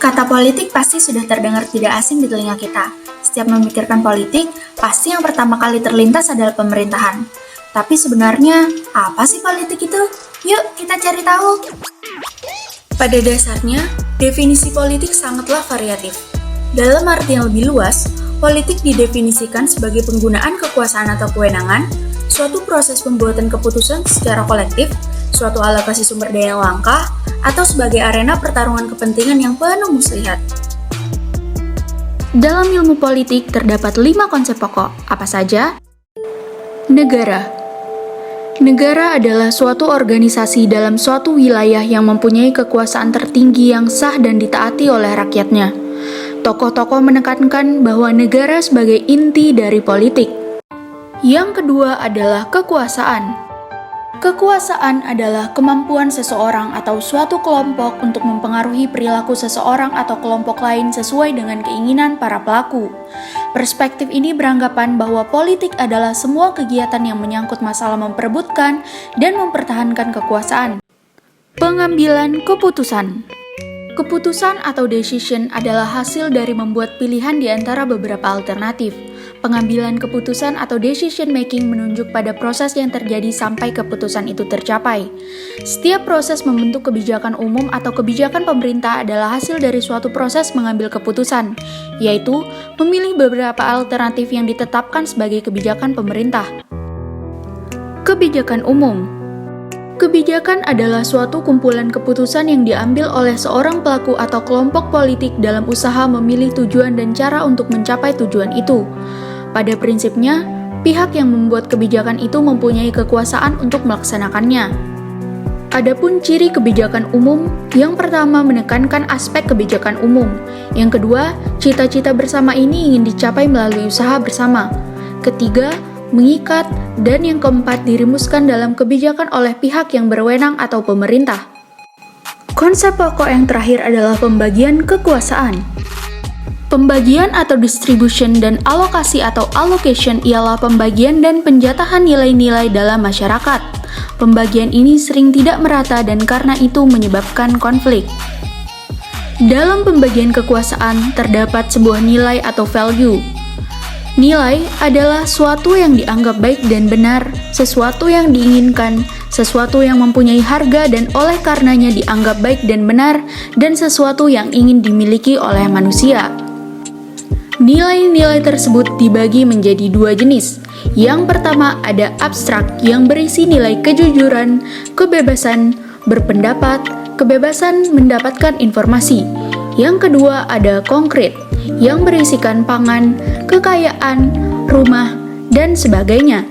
Kata politik pasti sudah terdengar tidak asing di telinga kita. Setiap memikirkan politik, pasti yang pertama kali terlintas adalah pemerintahan. Tapi sebenarnya, apa sih politik itu? Yuk, kita cari tahu. Pada dasarnya, definisi politik sangatlah variatif. Dalam arti yang lebih luas, politik didefinisikan sebagai penggunaan kekuasaan atau kewenangan, suatu proses pembuatan keputusan secara kolektif, suatu alokasi sumber daya yang langka, atau sebagai arena pertarungan kepentingan yang penuh muslihat. Dalam ilmu politik terdapat 5 konsep pokok. Apa saja? Negara. Negara adalah suatu organisasi dalam suatu wilayah yang mempunyai kekuasaan tertinggi yang sah dan ditaati oleh rakyatnya. Tokoh-tokoh menekankan bahwa negara sebagai inti dari politik. Yang kedua adalah kekuasaan. Kekuasaan adalah kemampuan seseorang atau suatu kelompok untuk mempengaruhi perilaku seseorang atau kelompok lain sesuai dengan keinginan para pelaku. Perspektif ini beranggapan bahwa politik adalah semua kegiatan yang menyangkut masalah memperebutkan dan mempertahankan kekuasaan. Pengambilan keputusan. Keputusan atau decision adalah hasil dari membuat pilihan di antara beberapa alternatif. Pengambilan keputusan atau decision making menunjuk pada proses yang terjadi sampai keputusan itu tercapai. Setiap proses membentuk kebijakan umum atau kebijakan pemerintah adalah hasil dari suatu proses mengambil keputusan, yaitu memilih beberapa alternatif yang ditetapkan sebagai kebijakan pemerintah. Kebijakan umum. Kebijakan adalah suatu kumpulan keputusan yang diambil oleh seorang pelaku atau kelompok politik dalam usaha memilih tujuan dan cara untuk mencapai tujuan itu. Pada prinsipnya, pihak yang membuat kebijakan itu mempunyai kekuasaan untuk melaksanakannya. Adapun ciri kebijakan umum, yang pertama menekankan aspek kebijakan umum. Yang kedua, cita-cita bersama ini ingin dicapai melalui usaha bersama. Ketiga, mengikat, dan yang keempat dirumuskan dalam kebijakan oleh pihak yang berwenang atau pemerintah. Konsep pokok yang terakhir adalah pembagian kekuasaan. Pembagian atau distribution dan alokasi atau allocation ialah pembagian dan penjatahan nilai-nilai dalam masyarakat. Pembagian ini sering tidak merata dan karena itu menyebabkan konflik. Dalam pembagian kekuasaan terdapat sebuah nilai atau value. Nilai adalah suatu yang dianggap baik dan benar, sesuatu yang diinginkan, sesuatu yang mempunyai harga dan oleh karenanya dianggap baik dan benar, dan sesuatu yang ingin dimiliki oleh manusia. Nilai-nilai tersebut dibagi menjadi 2 jenis. Yang pertama ada abstrak yang berisi nilai kejujuran, kebebasan berpendapat, kebebasan mendapatkan informasi. Yang kedua ada konkret yang berisikan pangan, kekayaan, rumah, dan sebagainya.